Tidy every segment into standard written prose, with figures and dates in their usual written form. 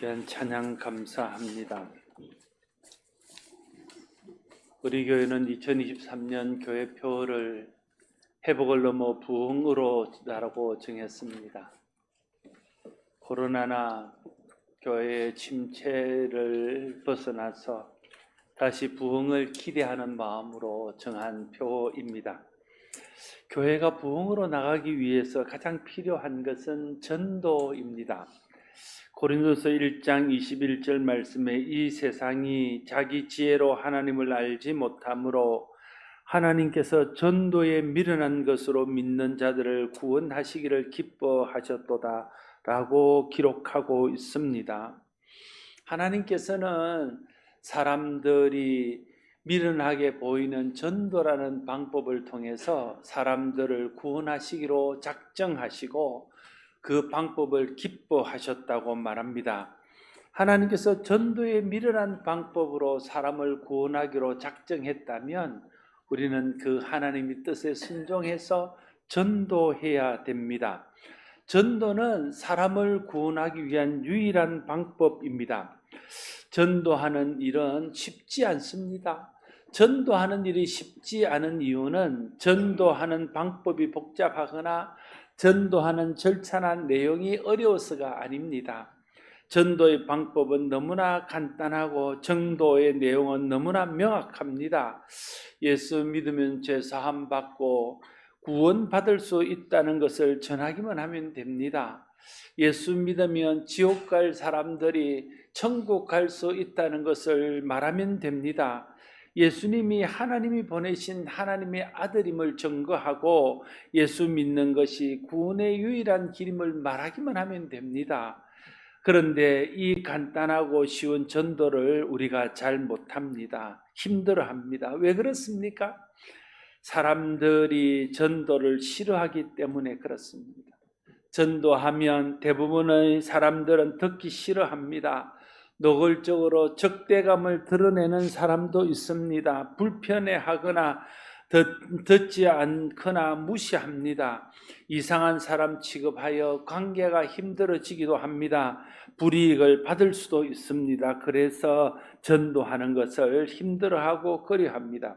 귀한 찬양 감사합니다. 우리 교회는 2023년 교회표를 회복을 넘어 부흥으로 라고 정했습니다. 코로나나 교회의 침체를 벗어나서 다시 부흥을 기대하는 마음으로 정한 표입니다. 교회가 부흥으로 나가기 위해서 가장 필요한 것은 전도입니다. 고린도서 1장 21절 말씀에 이 세상이 자기 지혜로 하나님을 알지 못하므로 하나님께서 전도에 미련한 것으로 믿는 자들을 구원하시기를 기뻐하셨도다 라고 기록하고 있습니다. 하나님께서는 사람들이 미련하게 보이는 전도라는 방법을 통해서 사람들을 구원하시기로 작정하시고 그 방법을 기뻐하셨다고 말합니다. 하나님께서 전도에 미련한 방법으로 사람을 구원하기로 작정했다면 우리는 그 하나님의 뜻에 순종해서 전도해야 됩니다. 전도는 사람을 구원하기 위한 유일한 방법입니다. 전도하는 일은 쉽지 않습니다. 전도하는 일이 쉽지 않은 이유는 전도하는 방법이 복잡하거나 전도하는 절차나 내용이 어려워서가 아닙니다. 전도의 방법은 너무나 간단하고 전도의 내용은 너무나 명확합니다. 예수 믿으면 죄 사함 받고 구원받을 수 있다는 것을 전하기만 하면 됩니다. 예수 믿으면 지옥 갈 사람들이 천국 갈 수 있다는 것을 말하면 됩니다. 예수님이 하나님이 보내신 하나님의 아들임을 증거하고 예수 믿는 것이 구원의 유일한 길임을 말하기만 하면 됩니다. 그런데 이 간단하고 쉬운 전도를 우리가 잘 못합니다. 힘들어합니다. 왜 그렇습니까? 사람들이 전도를 싫어하기 때문에 그렇습니다. 전도하면 대부분의 사람들은 듣기 싫어합니다. 노골적으로 적대감을 드러내는 사람도 있습니다. 불편해하거나 듣지 않거나 무시합니다. 이상한 사람 취급하여 관계가 힘들어지기도 합니다. 불이익을 받을 수도 있습니다. 그래서 전도하는 것을 힘들어하고 꺼려합니다.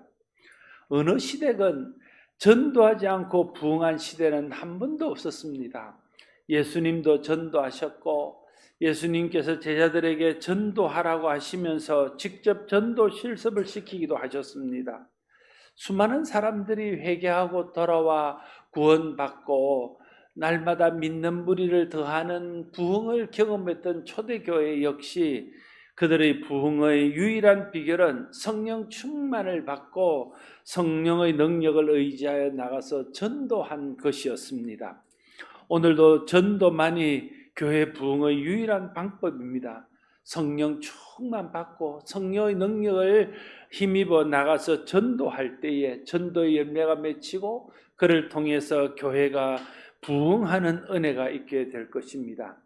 어느 시대건 전도하지 않고 부흥한 시대는 한 번도 없었습니다. 예수님도 전도하셨고 예수님께서 제자들에게 전도하라고 하시면서 직접 전도 실습을 시키기도 하셨습니다. 수많은 사람들이 회개하고 돌아와 구원받고 날마다 믿는 무리를 더하는 부흥을 경험했던 초대교회 역시 그들의 부흥의 유일한 비결은 성령 충만을 받고 성령의 능력을 의지하여 나가서 전도한 것이었습니다. 오늘도 전도만이 교회 부흥의 유일한 방법입니다. 성령 충만 받고 성령의 능력을 힘입어 나가서 전도할 때에 전도의 열매가 맺히고 그를 통해서 교회가 부흥하는 은혜가 있게 될 것입니다.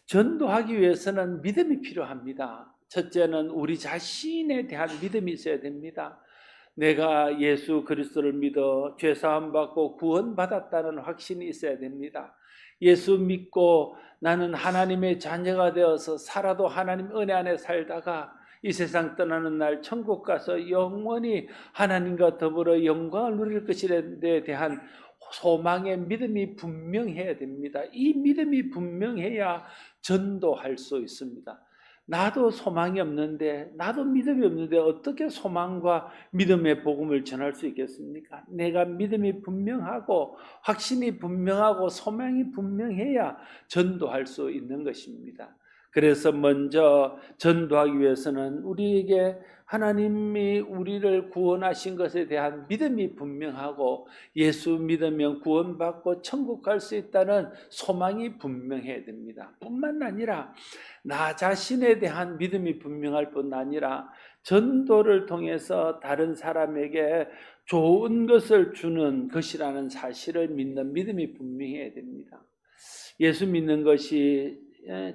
전도하기 위해서는 믿음이 필요합니다. 첫째는 우리 자신에 대한 믿음이 있어야 됩니다. 내가 예수 그리스도를 믿어 죄사함 받고 구원받았다는 확신이 있어야 됩니다. 예수 믿고 나는 하나님의 자녀가 되어서 살아도 하나님 은혜 안에 살다가 이 세상 떠나는 날 천국 가서 영원히 하나님과 더불어 영광을 누릴 것에 대한 소망의 믿음이 분명해야 됩니다. 이 믿음이 분명해야 전도할 수 있습니다. 나도 소망이 없는데, 나도 믿음이 없는데 어떻게 소망과 믿음의 복음을 전할 수 있겠습니까? 내가 믿음이 분명하고 확신이 분명하고 소망이 분명해야 전도할 수 있는 것입니다. 그래서 먼저 전도하기 위해서는 우리에게 하나님이 우리를 구원하신 것에 대한 믿음이 분명하고 예수 믿으면 구원받고 천국 갈 수 있다는 소망이 분명해야 됩니다. 뿐만 아니라 나 자신에 대한 믿음이 분명할 뿐 아니라 전도를 통해서 다른 사람에게 좋은 것을 주는 것이라는 사실을 믿는 믿음이 분명해야 됩니다. 예수 믿는 것이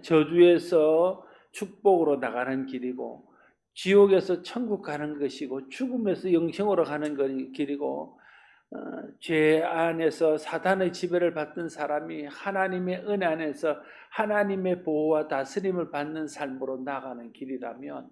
저주에서 축복으로 나가는 길이고 지옥에서 천국 가는 것이고 죽음에서 영생으로 가는 길이고 죄 안에서 사단의 지배를 받던 사람이 하나님의 은혜 안에서 하나님의 보호와 다스림을 받는 삶으로 나가는 길이라면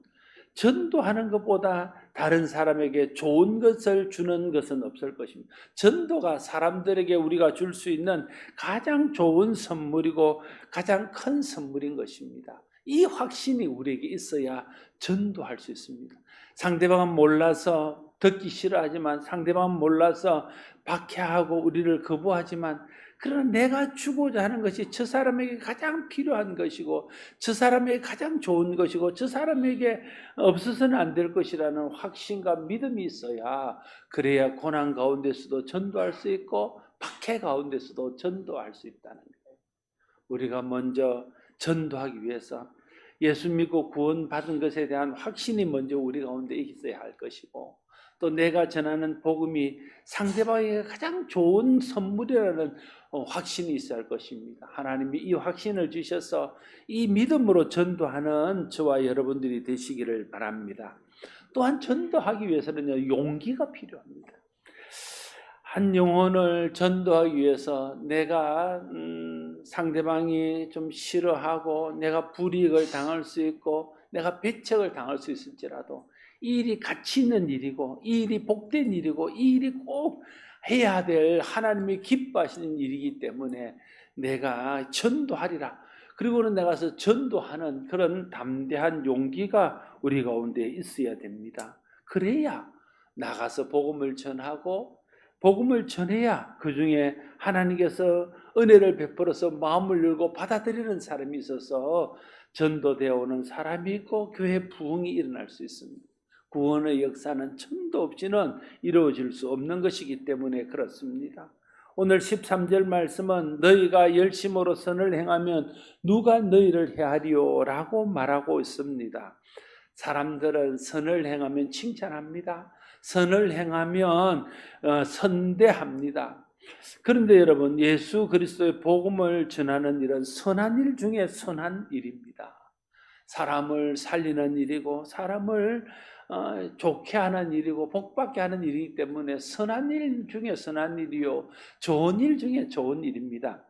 전도하는 것보다 다른 사람에게 좋은 것을 주는 것은 없을 것입니다. 전도가 사람들에게 우리가 줄 수 있는 가장 좋은 선물이고 가장 큰 선물인 것입니다. 이 확신이 우리에게 있어야 전도할 수 있습니다. 상대방은 몰라서 듣기 싫어하지만, 상대방은 몰라서 박해하고 우리를 거부하지만, 그러나 내가 주고자 하는 것이 저 사람에게 가장 필요한 것이고 저 사람에게 가장 좋은 것이고 저 사람에게 없어서는 안 될 것이라는 확신과 믿음이 있어야, 그래야 고난 가운데서도 전도할 수 있고 박해 가운데서도 전도할 수 있다는 거예요. 우리가 먼저 전도하기 위해서 예수 믿고 구원받은 것에 대한 확신이 먼저 우리 가운데 있어야 할 것이고, 또 내가 전하는 복음이 상대방에게 가장 좋은 선물이라는 확신이 있어야 할 것입니다. 하나님이 이 확신을 주셔서 이 믿음으로 전도하는 저와 여러분들이 되시기를 바랍니다. 또한 전도하기 위해서는요, 용기가 필요합니다. 한 영혼을 전도하기 위해서 내가 상대방이 좀 싫어하고 내가 불이익을 당할 수 있고 내가 배척을 당할 수 있을지라도 이 일이 가치 있는 일이고 이 일이 복된 일이고 이 일이 꼭 해야 될 하나님이 기뻐하시는 일이기 때문에 내가 전도하리라. 그리고는 나가서 전도하는 그런 담대한 용기가 우리 가운데 있어야 됩니다. 그래야 나가서 복음을 전하고 복음을 전해야 그 중에 하나님께서 은혜를 베풀어서 마음을 열고 받아들이는 사람이 있어서 전도되어 오는 사람이 있고 교회 부흥이 일어날 수 있습니다. 구원의 역사는 천도 없이는 이루어질 수 없는 것이기 때문에 그렇습니다. 오늘 13절 말씀은 너희가 열심으로 선을 행하면 누가 너희를 헤아리요? 라고 말하고 있습니다. 사람들은 선을 행하면 칭찬합니다. 선을 행하면 선대합니다. 그런데 여러분, 예수 그리스도의 복음을 전하는 일은 선한 일 중에 선한 일입니다. 사람을 살리는 일이고 사람을 좋게 하는 일이고 복받게 하는 일이기 때문에 선한 일 중에 선한 일이요 좋은 일 중에 좋은 일입니다.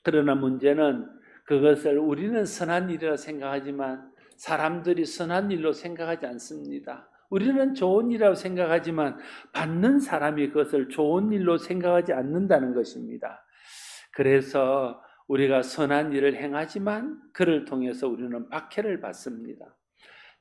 그러나 문제는 그것을 우리는 선한 일이라 생각하지만 사람들이 선한 일로 생각하지 않습니다. 우리는 좋은 일이라고 생각하지만 받는 사람이 그것을 좋은 일로 생각하지 않는다는 것입니다. 그래서 우리가 선한 일을 행하지만 그를 통해서 우리는 박해를 받습니다.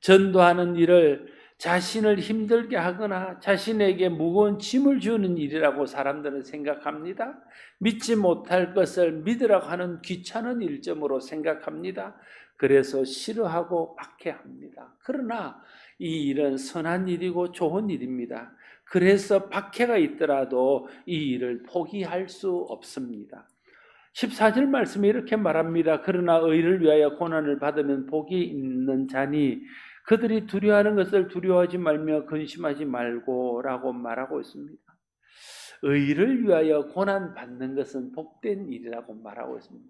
전도하는 일을 자신을 힘들게 하거나 자신에게 무거운 짐을 주는 일이라고 사람들은 생각합니다. 믿지 못할 것을 믿으라고 하는 귀찮은 일점으로 생각합니다. 그래서 싫어하고 박해합니다. 그러나 이 일은 선한 일이고 좋은 일입니다. 그래서 박해가 있더라도 이 일을 포기할 수 없습니다. 14절 말씀에 이렇게 말합니다. 그러나 의를 위하여 고난을 받으면 복이 있는 자니 그들이 두려워하는 것을 두려워하지 말며 근심하지 말고 라고 말하고 있습니다. 의를 위하여 고난받는 것은 복된 일이라고 말하고 있습니다.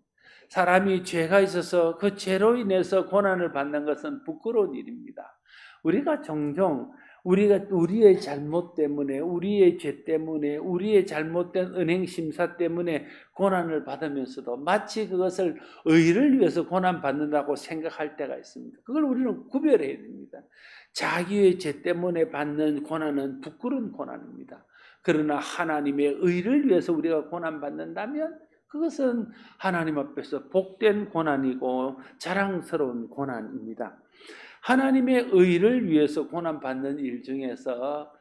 사람이 죄가 있어서 그 죄로 인해서 고난을 받는 것은 부끄러운 일입니다. 우리가 종종 우리의 잘못 때문에, 우리의 죄 때문에, 우리의 잘못된 은행 심사 때문에 고난을 받으면서도 마치 그것을 의를 위해서 고난 받는다고 생각할 때가 있습니다. 그걸 우리는 구별해야 됩니다. 자기의 죄 때문에 받는 고난은 부끄러운 고난입니다. 그러나 하나님의 의를 위해서 우리가 고난 받는다면 그것은 하나님 앞에서 복된 고난이고 자랑스러운 고난입니다. 하나님의 의를 위해서 고난받는 일 중에서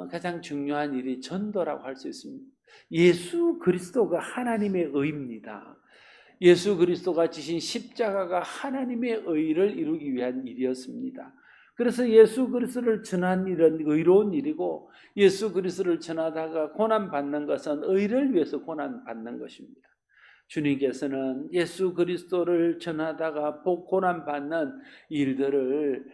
가장 중요한 일이 전도라고 할 수 있습니다. 예수 그리스도가 하나님의 의입니다. 예수 그리스도가 지신 십자가가 하나님의 의를 이루기 위한 일이었습니다. 그래서 예수 그리스도를 전한 일은 의로운 일이고 예수 그리스도를 전하다가 고난받는 것은 의를 위해서 고난받는 것입니다. 주님께서는 예수 그리스도를 전하다가 고난받는 일들을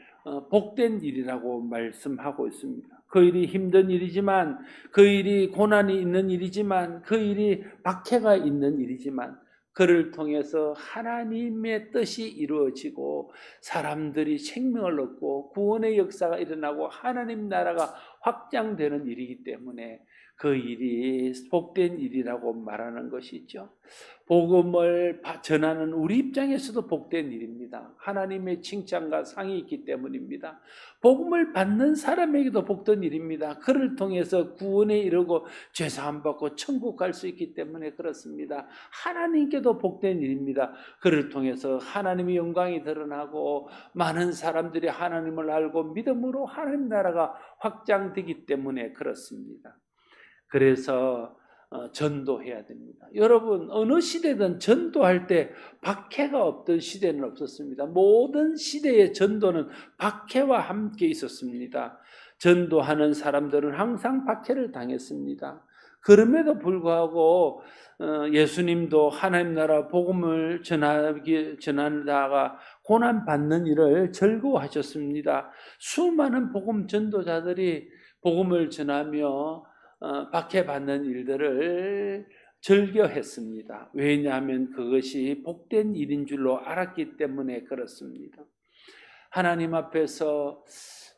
복된 일이라고 말씀하고 있습니다. 그 일이 힘든 일이지만, 그 일이 고난이 있는 일이지만, 그 일이 박해가 있는 일이지만 그를 통해서 하나님의 뜻이 이루어지고 사람들이 생명을 얻고 구원의 역사가 일어나고 하나님 나라가 확장되는 일이기 때문에 그 일이 복된 일이라고 말하는 것이죠. 복음을 전하는 우리 입장에서도 복된 일입니다. 하나님의 칭찬과 상이 있기 때문입니다. 복음을 받는 사람에게도 복된 일입니다. 그를 통해서 구원에 이르고 죄사함 받고 천국 갈 수 있기 때문에 그렇습니다. 하나님께도 복된 일입니다. 그를 통해서 하나님의 영광이 드러나고 많은 사람들이 하나님을 알고 믿음으로 하나님 나라가 확장되기 때문에 그렇습니다. 그래서 전도해야 됩니다. 여러분, 어느 시대든 전도할 때 박해가 없던 시대는 없었습니다. 모든 시대의 전도는 박해와 함께 있었습니다. 전도하는 사람들은 항상 박해를 당했습니다. 그럼에도 불구하고 예수님도 하나님 나라 복음을 전하다가 고난받는 일을 즐거워하셨습니다. 수많은 복음 전도자들이 복음을 전하며 박해받는 일들을 즐겨했습니다. 왜냐하면 그것이 복된 일인 줄로 알았기 때문에 그렇습니다. 하나님 앞에서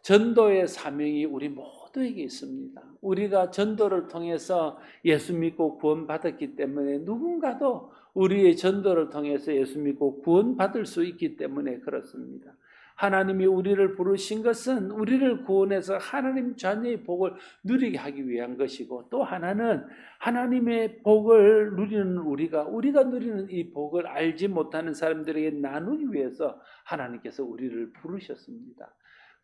전도의 사명이 우리 모두에게 있습니다. 우리가 전도를 통해서 예수 믿고 구원받았기 때문에 누군가도 우리의 전도를 통해서 예수 믿고 구원받을 수 있기 때문에 그렇습니다. 하나님이 우리를 부르신 것은 우리를 구원해서 하나님 자녀의 복을 누리게 하기 위한 것이고, 또 하나는 하나님의 복을 누리는 우리가 누리는 이 복을 알지 못하는 사람들에게 나누기 위해서 하나님께서 우리를 부르셨습니다.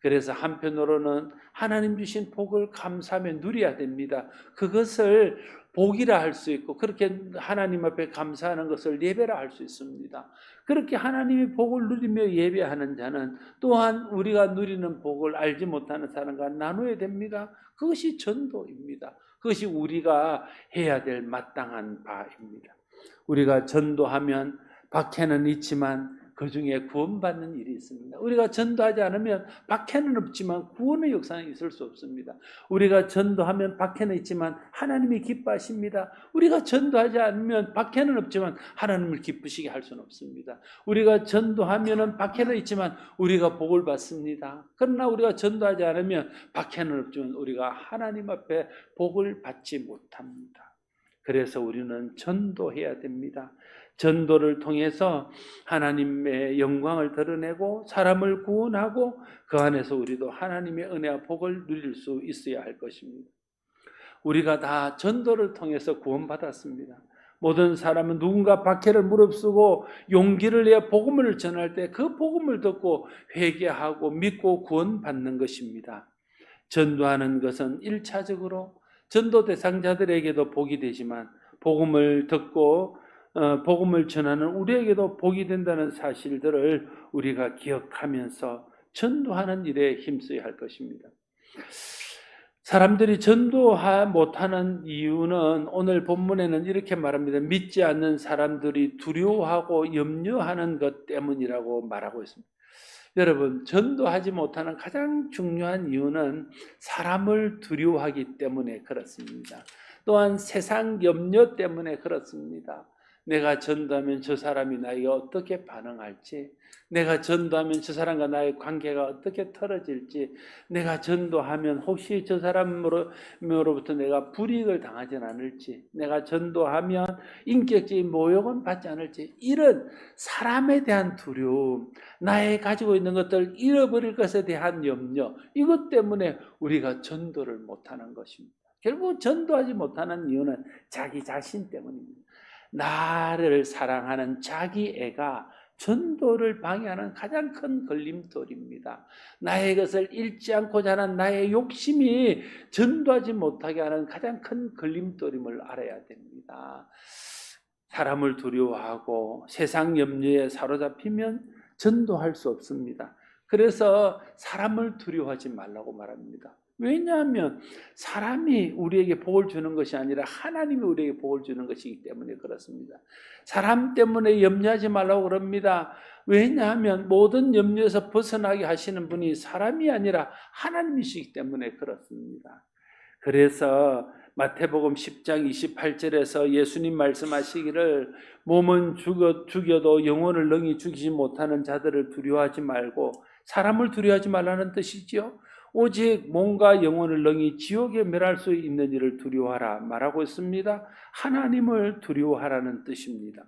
그래서 한편으로는 하나님 주신 복을 감사하며 누려야 됩니다. 그것을 복이라 할 수 있고, 그렇게 하나님 앞에 감사하는 것을 예배라 할 수 있습니다. 그렇게 하나님의 복을 누리며 예배하는 자는 또한 우리가 누리는 복을 알지 못하는 사람과 나눠야 됩니다. 그것이 전도입니다. 그것이 우리가 해야 될 마땅한 바입니다. 우리가 전도하면 박해는 있지만 그 중에 구원받는 일이 있습니다. 우리가 전도하지 않으면 박해는 없지만 구원의 역사는 있을 수 없습니다. 우리가 전도하면 박해는 있지만 하나님이 기뻐하십니다. 우리가 전도하지 않으면 박해는 없지만 하나님을 기쁘시게 할 수는 없습니다. 우리가 전도하면 박해는 있지만 우리가 복을 받습니다. 그러나 우리가 전도하지 않으면 박해는 없지만 우리가 하나님 앞에 복을 받지 못합니다. 그래서 우리는 전도해야 됩니다. 전도를 통해서 하나님의 영광을 드러내고 사람을 구원하고 그 안에서 우리도 하나님의 은혜와 복을 누릴 수 있어야 할 것입니다. 우리가 다 전도를 통해서 구원받았습니다. 모든 사람은 누군가 박해를 무릅쓰고 용기를 내어 복음을 전할 때 그 복음을 듣고 회개하고 믿고 구원받는 것입니다. 전도하는 것은 1차적으로 전도 대상자들에게도 복이 되지만 복음을 듣고 복음을 전하는 우리에게도 복이 된다는 사실들을 우리가 기억하면서 전도하는 일에 힘써야 할 것입니다. 사람들이 전도하지 못하는 이유는 오늘 본문에는 이렇게 말합니다. 믿지 않는 사람들이 두려워하고 염려하는 것 때문이라고 말하고 있습니다. 여러분, 전도하지 못하는 가장 중요한 이유는 사람을 두려워하기 때문에 그렇습니다. 또한 세상 염려 때문에 그렇습니다. 내가 전도하면 저 사람이 나에게 어떻게 반응할지, 내가 전도하면 저 사람과 나의 관계가 어떻게 틀어질지, 내가 전도하면 혹시 저 사람으로부터 내가 불이익을 당하진 않을지, 내가 전도하면 인격적인 모욕은 받지 않을지, 이런 사람에 대한 두려움, 나의 가지고 있는 것들 잃어버릴 것에 대한 염려, 이것 때문에 우리가 전도를 못하는 것입니다. 결국 전도하지 못하는 이유는 자기 자신 때문입니다. 나를 사랑하는 자기 애가 전도를 방해하는 가장 큰 걸림돌입니다. 나의 것을 잃지 않고자 하는 나의 욕심이 전도하지 못하게 하는 가장 큰 걸림돌임을 알아야 됩니다. 사람을 두려워하고 세상 염려에 사로잡히면 전도할 수 없습니다. 그래서 사람을 두려워하지 말라고 말합니다. 왜냐하면 사람이 우리에게 복을 주는 것이 아니라 하나님이 우리에게 복을 주는 것이기 때문에 그렇습니다. 사람 때문에 염려하지 말라고 그럽니다. 왜냐하면 모든 염려에서 벗어나게 하시는 분이 사람이 아니라 하나님이시기 때문에 그렇습니다. 그래서 마태복음 10장 28절에서 예수님 말씀하시기를 몸은 죽여도 영혼을 능히 죽이지 못하는 자들을 두려워하지 말고 사람을 두려워하지 말라는 뜻이지요. 오직 몸과 영혼을 능히 지옥에 멸할 수 있는 일을 두려워하라 말하고 있습니다. 하나님을 두려워하라는 뜻입니다.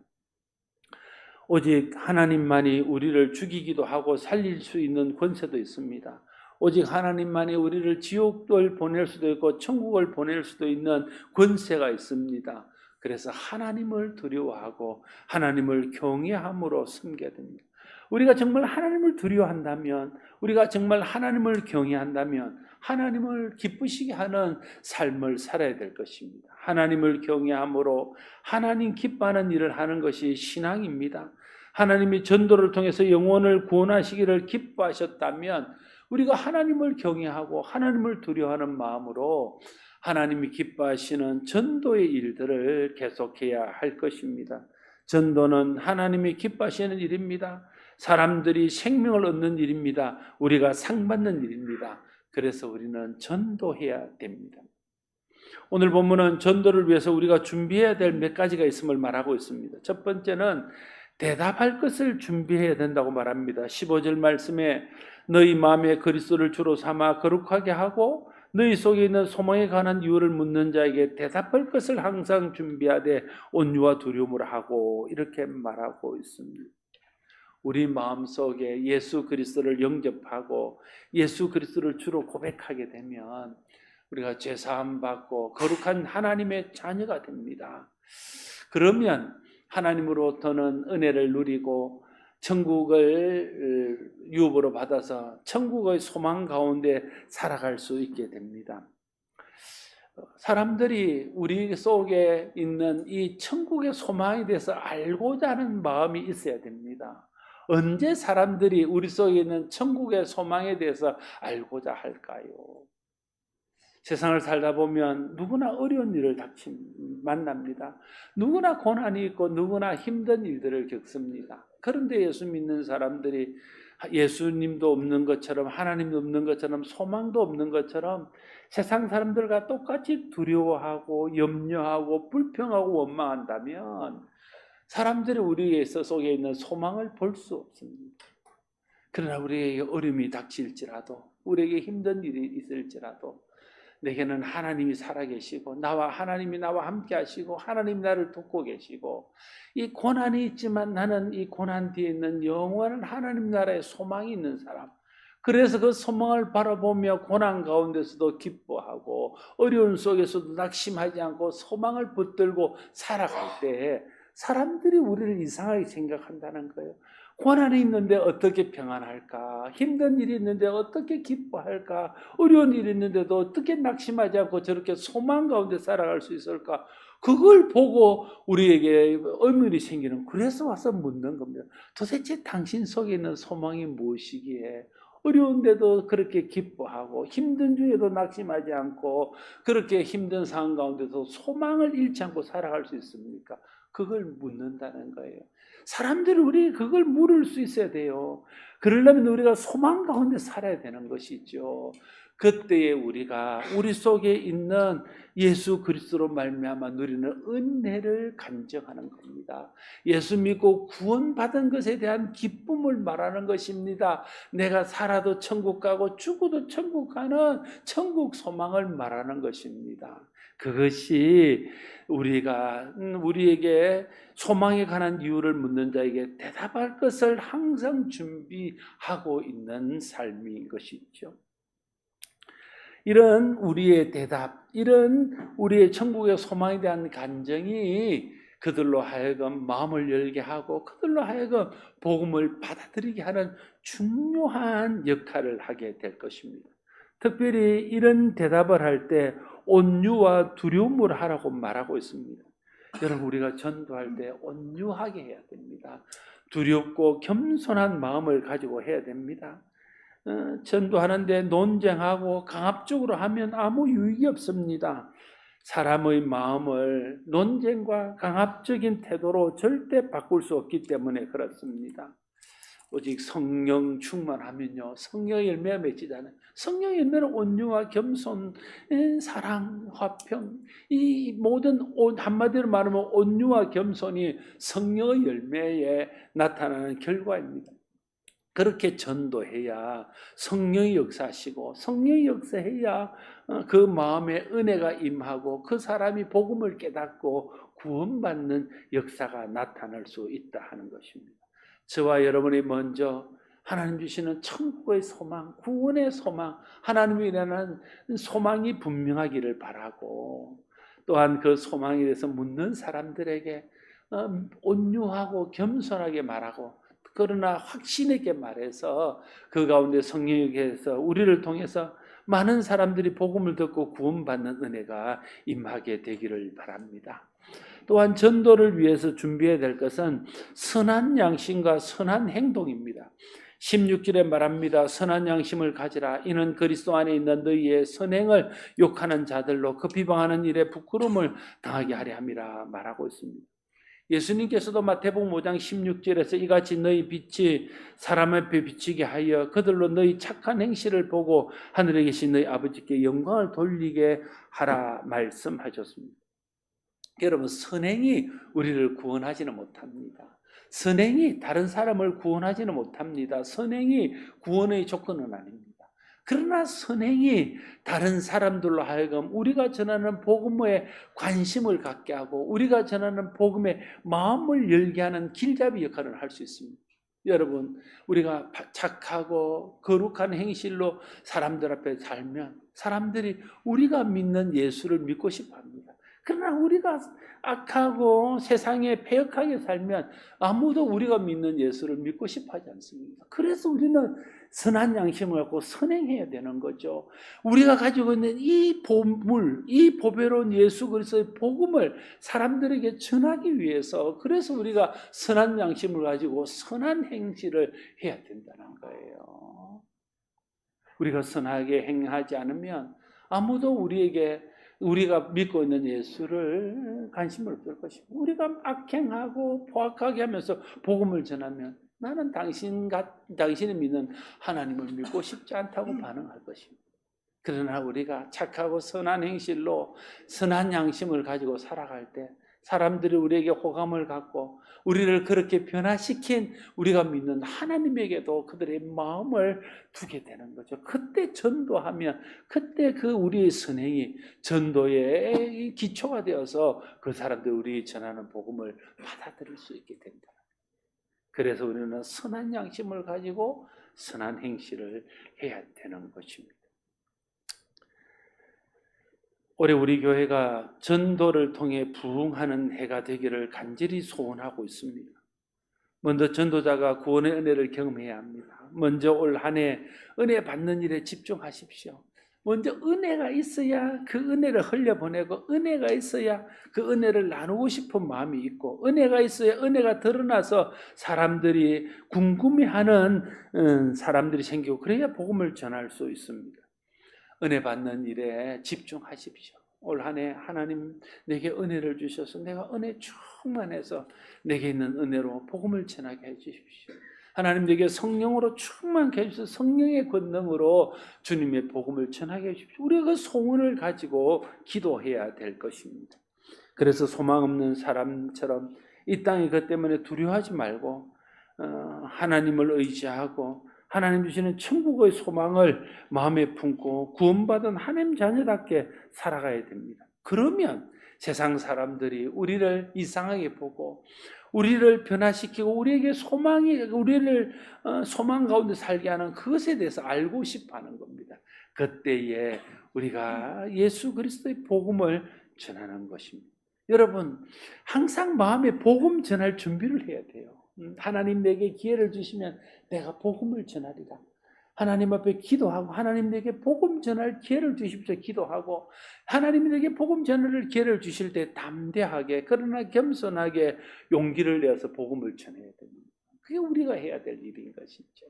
오직 하나님만이 우리를 죽이기도 하고 살릴 수 있는 권세도 있습니다. 오직 하나님만이 우리를 지옥을 보낼 수도 있고 천국을 보낼 수도 있는 권세가 있습니다. 그래서 하나님을 두려워하고 하나님을 경외함으로 섬겨야 됩니다. 우리가 정말 하나님을 두려워한다면, 우리가 정말 하나님을 경외한다면 하나님을 기쁘시게 하는 삶을 살아야 될 것입니다. 하나님을 경외함으로 하나님 기뻐하는 일을 하는 것이 신앙입니다. 하나님이 전도를 통해서 영혼을 구원하시기를 기뻐하셨다면 우리가 하나님을 경외하고 하나님을 두려워하는 마음으로 하나님이 기뻐하시는 전도의 일들을 계속해야 할 것입니다. 전도는 하나님이 기뻐하시는 일입니다. 사람들이 생명을 얻는 일입니다. 우리가 상 받는 일입니다. 그래서 우리는 전도해야 됩니다. 오늘 본문은 전도를 위해서 우리가 준비해야 될 몇 가지가 있음을 말하고 있습니다. 첫 번째는 대답할 것을 준비해야 된다고 말합니다. 15절 말씀에 너희 마음에 그리스도를 주로 삼아 거룩하게 하고 너희 속에 있는 소망에 관한 이유를 묻는 자에게 대답할 것을 항상 준비하되 온유와 두려움으로 하고 이렇게 말하고 있습니다. 우리 마음속에 예수 그리스도를 영접하고 예수 그리스도를 주로 고백하게 되면 우리가 죄사함 받고 거룩한 하나님의 자녀가 됩니다. 그러면 하나님으로부터는 은혜를 누리고 천국을 유업으로 받아서 천국의 소망 가운데 살아갈 수 있게 됩니다. 사람들이 우리 속에 있는 이 천국의 소망에 대해서 알고자 하는 마음이 있어야 됩니다. 언제 사람들이 우리 속에 있는 천국의 소망에 대해서 알고자 할까요? 세상을 살다 보면 누구나 어려운 일을 만납니다. 누구나 고난이 있고 누구나 힘든 일들을 겪습니다. 그런데 예수 믿는 사람들이 예수님도 없는 것처럼 하나님도 없는 것처럼 소망도 없는 것처럼 세상 사람들과 똑같이 두려워하고 염려하고 불평하고 원망한다면 사람들이 우리 속에 있는 소망을 볼 수 없습니다. 그러나 우리에게 어려움이 닥칠지라도 우리에게 힘든 일이 있을지라도 내게는 하나님이 살아계시고 하나님이 나와 함께 하시고 하나님이 나를 돕고 계시고 이 고난이 있지만 나는 이 고난 뒤에 있는 영원한 하나님 나라의 소망이 있는 사람, 그래서 그 소망을 바라보며 고난 가운데서도 기뻐하고 어려운 속에서도 낙심하지 않고 소망을 붙들고 살아갈 때 사람들이 우리를 이상하게 생각한다는 거예요. 고난이 있는데 어떻게 평안할까? 힘든 일이 있는데 어떻게 기뻐할까? 어려운 일이 있는데도 어떻게 낙심하지 않고 저렇게 소망 가운데 살아갈 수 있을까? 그걸 보고 우리에게 의문이 생기는, 그래서 와서 묻는 겁니다. 도대체 당신 속에 있는 소망이 무엇이기에 어려운데도 그렇게 기뻐하고 힘든 중에도 낙심하지 않고 그렇게 힘든 상황 가운데서 소망을 잃지 않고 살아갈 수 있습니까? 그걸 묻는다는 거예요. 사람들이 우리 그걸 물을 수 있어야 돼요. 그러려면 우리가 소망 가운데 살아야 되는 것이죠. 그때에 우리가 우리 속에 있는 예수 그리스도로 말미암아 누리는 은혜를 간증하는 겁니다. 예수 믿고 구원받은 것에 대한 기쁨을 말하는 것입니다. 내가 살아도 천국 가고 죽어도 천국 가는 천국 소망을 말하는 것입니다. 그것이 우리에게 소망에 관한 이유를 묻는 자에게 대답할 것을 항상 준비하고 있는 삶인 것이죠. 이런 우리의 대답, 이런 우리의 천국의 소망에 대한 간증이 그들로 하여금 마음을 열게 하고 그들로 하여금 복음을 받아들이게 하는 중요한 역할을 하게 될 것입니다. 특별히 이런 대답을 할 때 온유와 두려움을 하라고 말하고 있습니다. 여러분, 우리가 전도할 때 온유하게 해야 됩니다. 두렵고 겸손한 마음을 가지고 해야 됩니다. 전도하는데 논쟁하고 강압적으로 하면 아무 유익이 없습니다. 사람의 마음을 논쟁과 강압적인 태도로 절대 바꿀 수 없기 때문에 그렇습니다. 오직 성령 충만하면요, 성령의 열매가 맺히잖아요. 성령의 열매는 온유와 겸손, 사랑, 화평, 이 모든 한마디로 말하면 온유와 겸손이 성령의 열매에 나타나는 결과입니다. 그렇게 전도해야 성령이 역사하시고, 성령이 역사해야 그 마음에 은혜가 임하고 그 사람이 복음을 깨닫고 구원받는 역사가 나타날 수 있다 하는 것입니다. 저와 여러분이 먼저 하나님 주시는 천국의 소망, 구원의 소망, 하나님이 일하는 소망이 분명하기를 바라고, 또한 그 소망에 대해서 묻는 사람들에게 온유하고 겸손하게 말하고, 그러나 확신 있게 말해서 그 가운데 성령에게서 우리를 통해서 많은 사람들이 복음을 듣고 구원받는 은혜가 임하게 되기를 바랍니다. 또한 전도를 위해서 준비해야 될 것은 선한 양심과 선한 행동입니다. 16절에 말합니다. 선한 양심을 가지라. 이는 그리스도 안에 있는 너희의 선행을 욕하는 자들로 그 비방하는 일에 부끄러움을 당하게 하려 함이라 말하고 있습니다. 예수님께서도 마태복음 5장 16절에서 이같이 너희 빛이 사람 앞에 비치게 하여 그들로 너희 착한 행실을 보고 하늘에 계신 너희 아버지께 영광을 돌리게 하라 말씀하셨습니다. 여러분, 선행이 우리를 구원하지는 못합니다. 선행이 다른 사람을 구원하지는 못합니다. 선행이 구원의 조건은 아닙니다. 그러나 선행이 다른 사람들로 하여금 우리가 전하는 복음에 관심을 갖게 하고 우리가 전하는 복음에 마음을 열게 하는 길잡이 역할을 할 수 있습니다. 여러분, 우리가 착하고 거룩한 행실로 사람들 앞에 살면 사람들이 우리가 믿는 예수를 믿고 싶어 합니다. 그러나 우리가 악하고 세상에 패역하게 살면 아무도 우리가 믿는 예수를 믿고 싶어 하지 않습니다. 그래서 우리는 선한 양심을 갖고 선행해야 되는 거죠. 우리가 가지고 있는 이 보물, 이 보배로운 예수 그리스도의 복음을 사람들에게 전하기 위해서, 그래서 우리가 선한 양심을 가지고 선한 행실을 해야 된다는 거예요. 우리가 선하게 행하지 않으면 아무도 우리가 믿고 있는 예수를 관심을 없을 것입니다. 우리가 악행하고 포악하게 하면서 복음을 전하면 나는 당신이 믿는 하나님을 믿고 싶지 않다고 반응할 것입니다. 그러나 우리가 착하고 선한 행실로 선한 양심을 가지고 살아갈 때 사람들이 우리에게 호감을 갖고 우리를 그렇게 변화시킨 우리가 믿는 하나님에게도 그들의 마음을 두게 되는 거죠. 그때 전도하면 그때 그 우리의 선행이 전도의 기초가 되어서 그 사람들이 우리 전하는 복음을 받아들일 수 있게 된다. 그래서 우리는 선한 양심을 가지고 선한 행실을 해야 되는 것입니다. 올해 우리 교회가 전도를 통해 부흥하는 해가 되기를 간절히 소원하고 있습니다. 먼저 전도자가 구원의 은혜를 경험해야 합니다. 먼저 올 한 해 은혜 받는 일에 집중하십시오. 먼저 은혜가 있어야 그 은혜를 흘려보내고, 은혜가 있어야 그 은혜를 나누고 싶은 마음이 있고, 은혜가 있어야 은혜가 드러나서 사람들이 궁금해하는 사람들이 생기고, 그래야 복음을 전할 수 있습니다. 은혜 받는 일에 집중하십시오. 올 한 해 하나님 내게 은혜를 주셔서 내가 은혜 충만해서 내게 있는 은혜로 복음을 전하게 해주십시오. 하나님 내게 성령으로 충만케 해주셔서 성령의 권능으로 주님의 복음을 전하게 해주십시오. 우리가 그 소원을 가지고 기도해야 될 것입니다. 그래서 소망 없는 사람처럼 이 땅에 그 때문에 두려워하지 말고 하나님을 의지하고 하나님 주시는 천국의 소망을 마음에 품고 구원받은 하나님 자녀답게 살아가야 됩니다. 그러면 세상 사람들이 우리를 이상하게 보고 우리를 변화시키고 우리에게 우리를 소망 가운데 살게 하는 그것에 대해서 알고 싶어하는 겁니다. 그때에 우리가 예수 그리스도의 복음을 전하는 것입니다. 여러분, 항상 마음에 복음 전할 준비를 해야 돼요. 하나님 내게 기회를 주시면 내가 복음을 전하리라. 하나님 앞에 기도하고 하나님 내게 복음 전할 기회를 주십시오. 기도하고 하나님이 내게 복음 전할 기회를 주실 때 담대하게 그러나 겸손하게 용기를 내어서 복음을 전해야 됩니다. 그게 우리가 해야 될 일인 것이죠.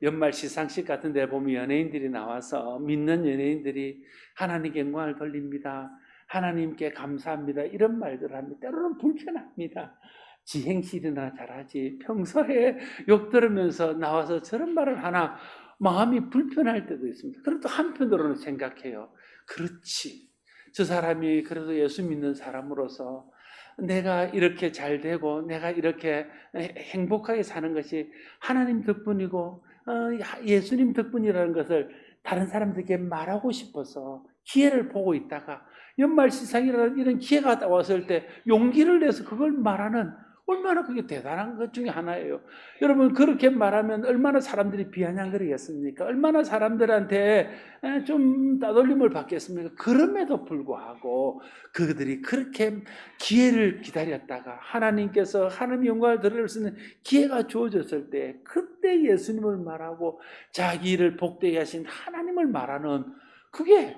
연말 시상식 같은 데 보면 연예인들이 나와서 믿는 연예인들이 하나님께 영광을 돌립니다. 하나님께 감사합니다. 이런 말들을 합니다. 때로는 불편합니다. 지 행실이나 잘하지 평소에 욕 들으면서 나와서 저런 말을 하나 마음이 불편할 때도 있습니다. 그래도 한편으로는 생각해요. 그렇지, 저 사람이 그래도 예수 믿는 사람으로서 내가 이렇게 잘 되고 내가 이렇게 행복하게 사는 것이 하나님 덕분이고 예수님 덕분이라는 것을 다른 사람들에게 말하고 싶어서 기회를 보고 있다가 연말 시상이라는 이런 기회가 왔을 때 용기를 내서 그걸 말하는, 얼마나 그게 대단한 것 중에 하나예요. 여러분, 그렇게 말하면 얼마나 사람들이 비아냥거리겠습니까? 얼마나 사람들한테 좀 따돌림을 받겠습니까? 그럼에도 불구하고 그들이 그렇게 기회를 기다렸다가 하나님께서 하나님 영광을 드러낼 수 있는 기회가 주어졌을 때 그때 예수님을 말하고 자기 일을 복되게 하신 하나님을 말하는, 그게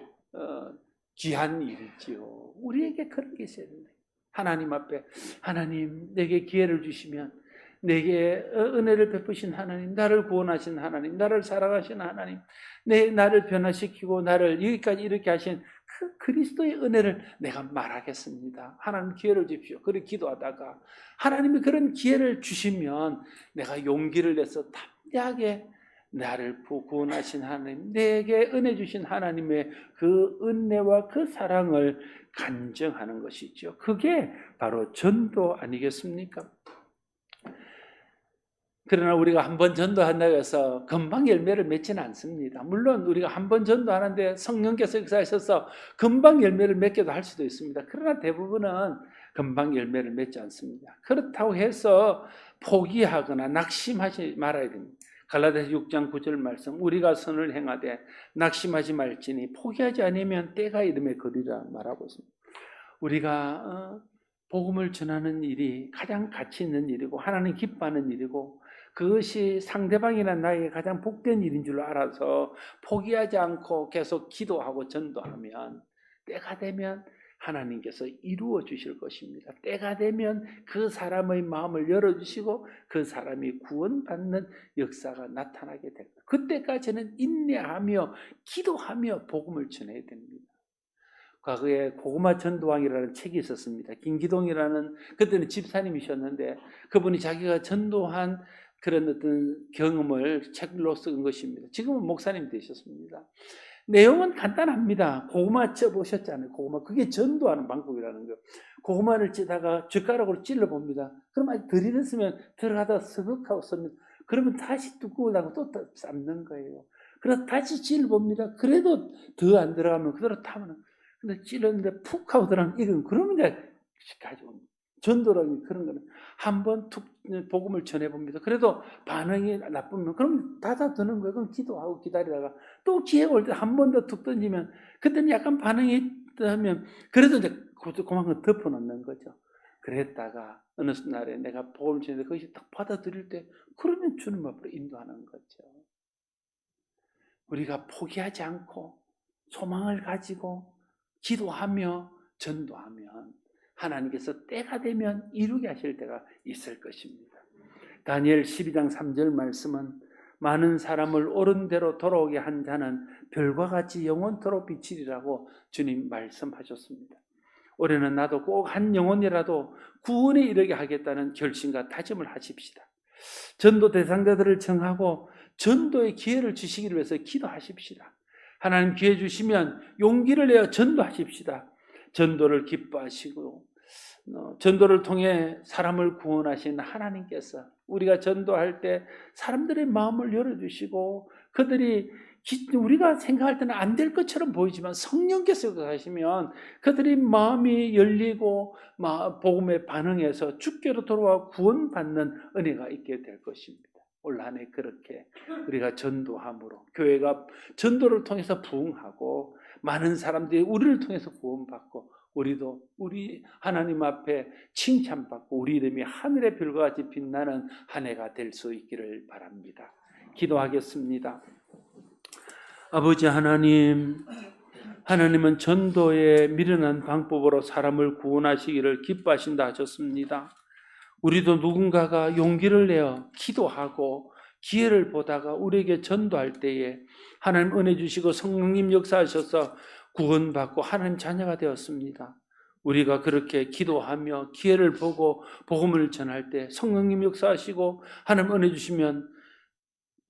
귀한 일이지요. 우리에게 그런 게 있어야 됩니다. 하나님 앞에, 하나님 내게 기회를 주시면, 내게 은혜를 베푸신 하나님, 나를 구원하신 하나님, 나를 사랑하신 하나님, 나를 변화시키고 나를 여기까지 이렇게 하신 그 그리스도의 은혜를 내가 말하겠습니다. 하나님 기회를 주십시오. 그렇게 기도하다가 하나님이 그런 기회를 주시면 내가 용기를 내서 담대하게 나를 구원하신 하나님, 내게 은혜 주신 하나님의 그 은혜와 그 사랑을 간증하는 것이죠. 그게 바로 전도 아니겠습니까? 그러나 우리가 한번 전도한다고 해서 금방 열매를 맺지는 않습니다. 물론 우리가 한번 전도하는데 성령께서 역사하셔서 금방 열매를 맺기도 할 수도 있습니다. 그러나 대부분은 금방 열매를 맺지 않습니다. 그렇다고 해서 포기하거나 낙심하지 말아야 됩니다. 갈라디아서 6장 9절 말씀, 우리가 선을 행하되 낙심하지 말지니 포기하지 않으면 때가 이름에 거리라 말하고 있습니다. 우리가 복음을 전하는 일이 가장 가치 있는 일이고 하나님 기뻐하는 일이고 그것이 상대방이나 나에게 가장 복된 일인 줄 알아서 포기하지 않고 계속 기도하고 전도하면 때가 되면 하나님께서 이루어 주실 것입니다. 때가 되면 그 사람의 마음을 열어주시고 그 사람이 구원받는 역사가 나타나게 됩니다. 그때까지는 인내하며 기도하며 복음을 전해야 됩니다. 과거에 고구마 전도왕이라는 책이 있었습니다. 김기동이라는, 그때는 집사님이셨는데 그분이 자기가 전도한 그런 어떤 경험을 책로 쓴 것입니다. 지금은 목사님 되셨습니다. 내용은 간단합니다. 고구마 쪄보셨잖아요. 고구마. 그게 전도하는 방법이라는 거. 고구마를 찌다가 젓가락으로 찔러봅니다. 그럼 아직 덜 익었으면 들어가다 서걱하고 씁니다. 그러면 다시 두꺼우다고 또 삶는 거예요. 그래서 다시 찔러봅니다. 그래도 더 안 들어가면 그대로 타면, 근데 찔렀는데 푹 하고 들어가면 익은, 그러면 이제 가지고 전도라는 그런 거는 한번 툭 복음을 전해봅니다. 그래도 반응이 나쁘면 그럼 닫아두는 거예요. 그럼 기도하고 기다리다가 또 기회가 올 때 한 번 더 툭 던지면 그때는 약간 반응이 있다면 그래도 이제 그만큼 덮어놓는 거죠. 그랬다가 어느 날에 내가 복음을 전했는데 그것이 딱 받아들일 때 그러면 주님 앞으로 인도하는 거죠. 우리가 포기하지 않고 소망을 가지고 기도하며 전도하면 하나님께서 때가 되면 이루게 하실 때가 있을 것입니다. 다니엘 12장 3절 말씀은 많은 사람을 옳은 대로 돌아오게 한 자는 별과 같이 영원토록 비치리라고 주님 말씀하셨습니다. 올해는 나도 꼭 한 영혼이라도 구원에 이르게 하겠다는 결심과 다짐을 하십시다. 전도 대상자들을 정하고 전도의 기회를 주시기를 위해서 기도하십시다. 하나님 기회 주시면 용기를 내어 전도하십시다. 전도를 기뻐하시고 전도를 통해 사람을 구원하신 하나님께서 우리가 전도할 때 사람들의 마음을 열어주시고 그들이 우리가 생각할 때는 안 될 것처럼 보이지만 성령께서 하시면 그들이 마음이 열리고 복음에 반응해서 주께로 돌아와 구원받는 은혜가 있게 될 것입니다. 올 한 해 그렇게 우리가 전도함으로 교회가 전도를 통해서 부흥하고 많은 사람들이 우리를 통해서 구원받고 우리도 우리 하나님 앞에 칭찬받고 우리 이름이 하늘의 별과 같이 빛나는 한 해가 될 수 있기를 바랍니다. 기도하겠습니다. 아버지 하나님, 하나님은 전도에 미련한 방법으로 사람을 구원하시기를 기뻐하신다 하셨습니다. 우리도 누군가가 용기를 내어 기도하고 기회를 보다가 우리에게 전도할 때에 하나님 은혜 주시고 성령님 역사하셔서 구원받고 하나님 자녀가 되었습니다. 우리가 그렇게 기도하며 기회를 보고 복음을 전할 때 성령님 역사하시고 하나님 은혜 주시면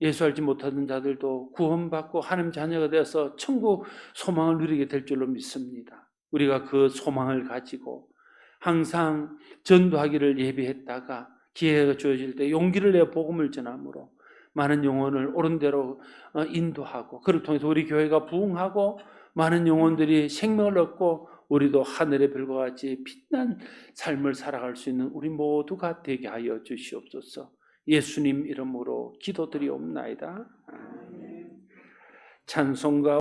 예수 알지 못하는 자들도 구원받고 하나님 자녀가 되어서 천국 소망을 누리게 될 줄로 믿습니다. 우리가 그 소망을 가지고 항상 전도하기를 예비했다가 기회가 주어질 때 용기를 내어 복음을 전함으로 많은 영혼을 옳은 대로 인도하고, 그를 통해서 우리 교회가 부흥하고 많은 영혼들이 생명을 얻고 우리도 하늘의 별과 같이 빛난 삶을 살아갈 수 있는 우리 모두가 되게 하여 주시옵소서. 예수님 이름으로 기도드리옵나이다. 찬송가